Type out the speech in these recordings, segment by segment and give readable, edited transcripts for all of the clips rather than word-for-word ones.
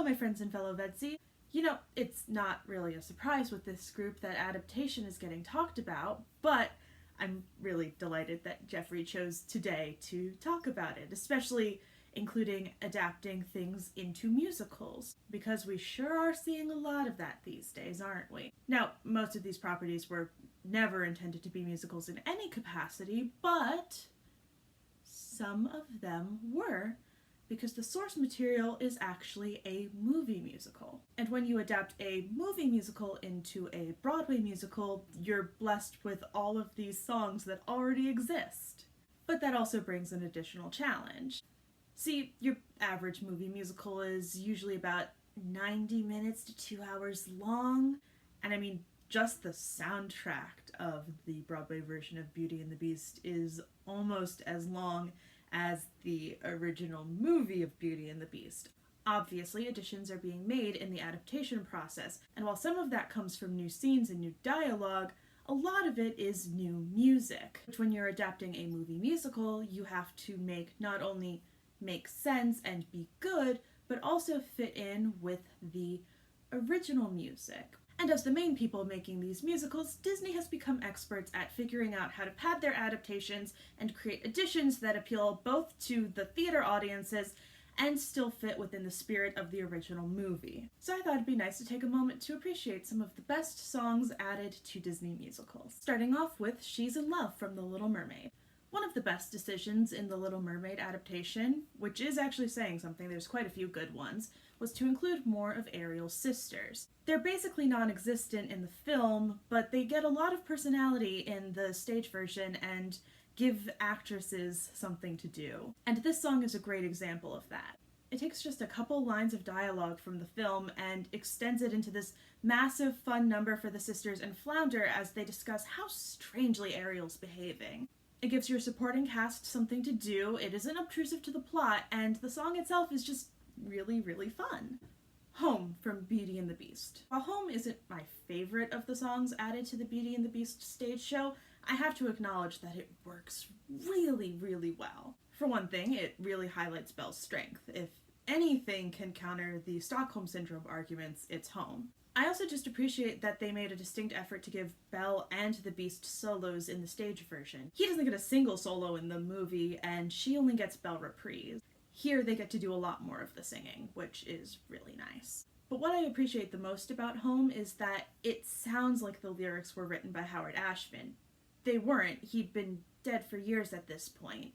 my friends and fellow VEDSies. It's not really a surprise with this group that adaptation is getting talked about, but I'm really delighted that Jeffrey chose today to talk about it, especially including adapting things into musicals, because we sure are seeing a lot of that these days, aren't we? Now, most of these properties were never intended to be musicals in any capacity, but some of them were, because the source material is actually a movie musical. And when you adapt a movie musical into a Broadway musical, you're blessed with all of these songs that already exist. But that also brings an additional challenge. See, your average movie musical is usually about 90 minutes to 2 hours long, and I mean, just the soundtrack of the Broadway version of Beauty and the Beast is almost as long as the original movie of Beauty and the Beast. Obviously, additions are being made in the adaptation process, and while some of that comes from new scenes and new dialogue, a lot of it is new music. When you're adapting a movie musical, you have to not only make sense and be good, but also fit in with the original music. And as the main people making these musicals, Disney has become experts at figuring out how to pad their adaptations and create additions that appeal both to the theater audiences and still fit within the spirit of the original movie. So I thought it'd be nice to take a moment to appreciate some of the best songs added to Disney musicals. Starting off with She's in Love from The Little Mermaid. One of the best decisions in the Little Mermaid adaptation, which is actually saying something, there's quite a few good ones, was to include more of Ariel's sisters. They're basically non-existent in the film, but they get a lot of personality in the stage version and give actresses something to do. And this song is a great example of that. It takes just a couple lines of dialogue from the film and extends it into this massive fun number for the sisters and Flounder as they discuss how strangely Ariel's behaving. It gives your supporting cast something to do, it isn't obtrusive to the plot, and the song itself is just really, really fun. Home from Beauty and the Beast. While Home isn't my favorite of the songs added to the Beauty and the Beast stage show, I have to acknowledge that it works really, really well. For one thing, it really highlights Belle's strength. If anything can counter the Stockholm Syndrome arguments, it's Home. I also just appreciate that they made a distinct effort to give Belle and the Beast solos in the stage version. He doesn't get a single solo in the movie, and she only gets Belle reprise. Here they get to do a lot more of the singing, which is really nice. But what I appreciate the most about Home is that it sounds like the lyrics were written by Howard Ashman. They weren't, he'd been dead for years at this point,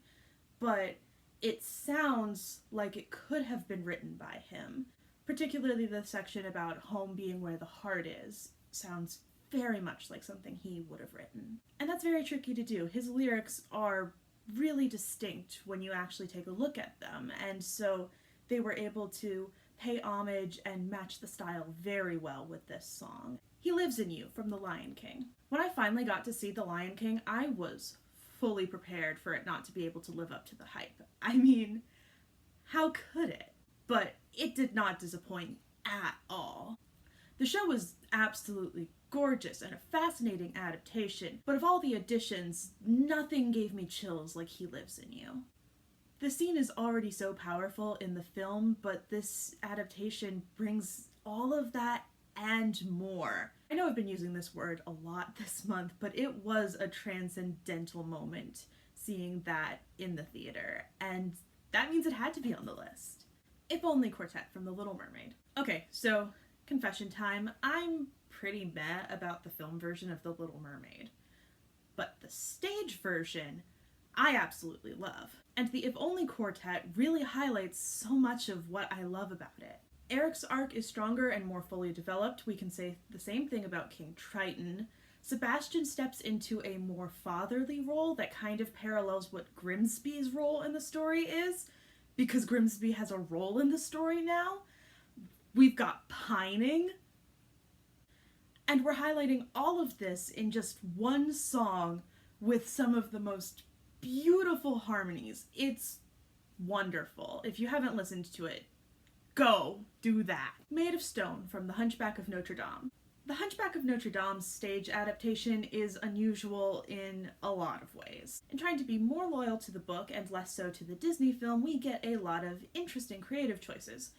but it sounds like it could have been written by him. Particularly the section about home being where the heart is sounds very much like something he would have written. And that's very tricky to do. His lyrics are really distinct when you actually take a look at them, and so they were able to pay homage and match the style very well with this song. He Lives in You from The Lion King. When I finally got to see The Lion King, I was fully prepared for it not to be able to live up to the hype. I mean, how could it? But it did not disappoint at all. The show was absolutely gorgeous and a fascinating adaptation, but of all the additions, nothing gave me chills like He Lives in You. The scene is already so powerful in the film, but this adaptation brings all of that and more. I know I've been using this word a lot this month, but it was a transcendental moment seeing that in the theater, and that means it had to be on the list. If Only Quartet from The Little Mermaid. Okay, so confession time. I'm pretty meh about the film version of The Little Mermaid, but the stage version I absolutely love. And the If Only Quartet really highlights so much of what I love about it. Eric's arc is stronger and more fully developed. We can say the same thing about King Triton. Sebastian steps into a more fatherly role that kind of parallels what Grimsby's role in the story is, because Grimsby has a role in the story now. We've got pining. And we're highlighting all of this in just one song with some of the most beautiful harmonies. It's wonderful. If you haven't listened to it, go do that. Made of Stone from The Hunchback of Notre Dame. The Hunchback of Notre Dame's stage adaptation is unusual in a lot of ways. In trying to be more loyal to the book and less so to the Disney film, we get a lot of interesting creative choices.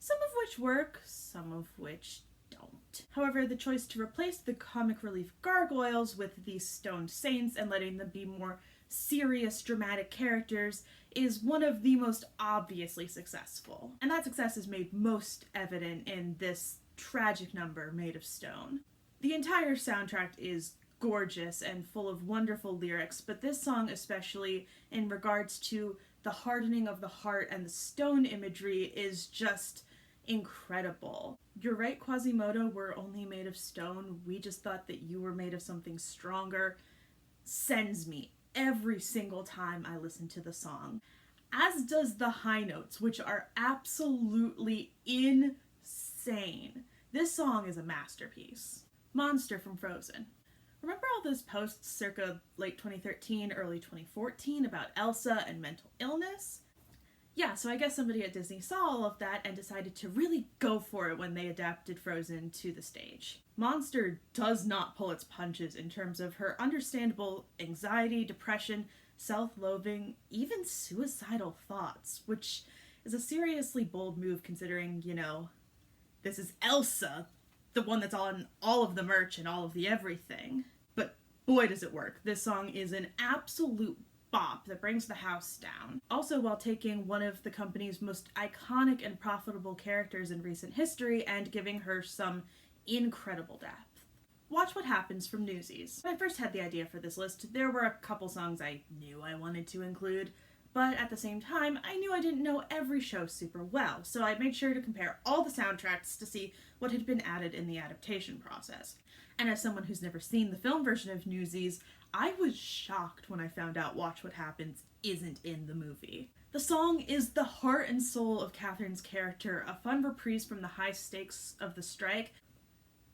some of which work, some of which don't. However, the choice to replace the comic relief gargoyles with these stoned saints and letting them be more serious, dramatic characters is one of the most obviously successful. And that success is made most evident in this tragic number, Made of Stone. The entire soundtrack is gorgeous and full of wonderful lyrics, but this song especially, in regards to the hardening of the heart and the stone imagery, is just incredible. You're right, Quasimodo, we're only made of stone. We just thought that you were made of something stronger. Sends me every single time I listen to the song. As does the high notes, which are absolutely insane. This song is a masterpiece. Monster from Frozen. Remember all those posts circa late 2013, early 2014 about Elsa and mental illness? Yeah, so I guess somebody at Disney saw all of that and decided to really go for it when they adapted Frozen to the stage. Monster does not pull its punches in terms of her understandable anxiety, depression, self-loathing, even suicidal thoughts, which is a seriously bold move considering, this is Elsa, the one that's on all of the merch and all of the everything. But boy does it work. This song is an absolute bop that brings the house down. Also, while taking one of the company's most iconic and profitable characters in recent history and giving her some incredible depth. Watch What Happens from Newsies. When I first had the idea for this list, there were a couple songs I knew I wanted to include, but at the same time, I knew I didn't know every show super well, so I made sure to compare all the soundtracks to see what had been added in the adaptation process. And as someone who's never seen the film version of Newsies, I was shocked when I found out Watch What Happens isn't in the movie. The song is the heart and soul of Catherine's character, a fun reprise from the high stakes of the strike,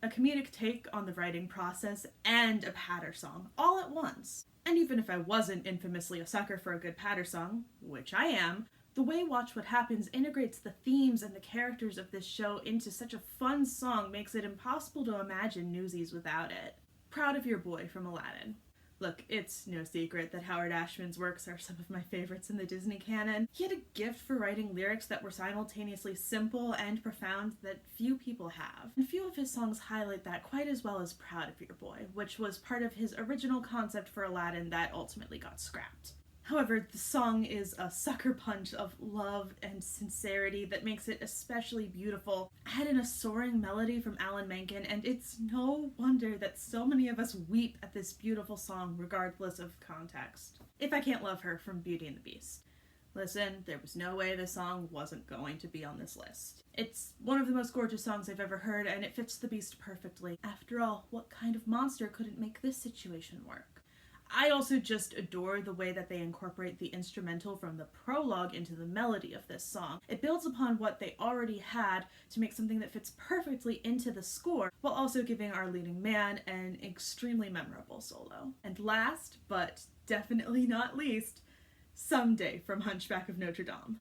a comedic take on the writing process, and a patter song, all at once. And even if I wasn't infamously a sucker for a good patter song, which I am, the way Watch What Happens integrates the themes and the characters of this show into such a fun song makes it impossible to imagine Newsies without it. Proud of Your Boy from Aladdin. Look, it's no secret that Howard Ashman's works are some of my favorites in the Disney canon. He had a gift for writing lyrics that were simultaneously simple and profound that few people have. And few of his songs highlight that quite as well as Proud of Your Boy, which was part of his original concept for Aladdin that ultimately got scrapped. However, the song is a sucker punch of love and sincerity that makes it especially beautiful. Add in a soaring melody from Alan Menken, and it's no wonder that so many of us weep at this beautiful song regardless of context. If I Can't Love Her from Beauty and the Beast. Listen, there was no way this song wasn't going to be on this list. It's one of the most gorgeous songs I've ever heard, and it fits the Beast perfectly. After all, what kind of monster couldn't make this situation work? I also just adore the way that they incorporate the instrumental from the prologue into the melody of this song. It builds upon what they already had to make something that fits perfectly into the score, while also giving our leading man an extremely memorable solo. And last, but definitely not least, Someday from Hunchback of Notre Dame.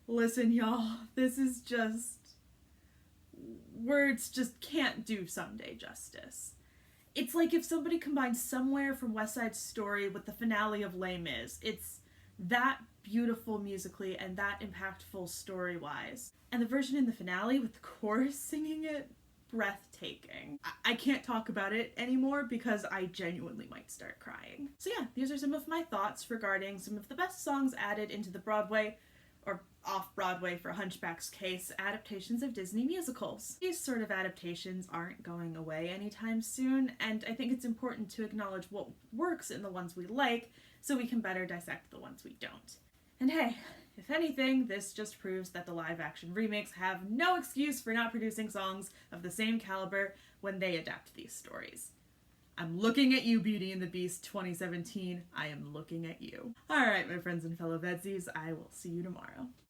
Listen, y'all, this is just... words just can't do Someday justice. It's like if somebody combined Somewhere from West Side Story with the finale of Les Mis. It's that beautiful musically and that impactful story-wise. And the version in the finale with the chorus singing it, breathtaking. I can't talk about it anymore because I genuinely might start crying. So yeah, these are some of my thoughts regarding some of the best songs added into the Broadway, or off-Broadway for Hunchback's case, adaptations of Disney musicals. These sort of adaptations aren't going away anytime soon, and I think it's important to acknowledge what works in the ones we like so we can better dissect the ones we don't. And hey, if anything, this just proves that the live-action remakes have no excuse for not producing songs of the same caliber when they adapt these stories. I'm looking at you, Beauty and the Beast 2017. I am looking at you. Alright, my friends and fellow VEDSies, I will see you tomorrow.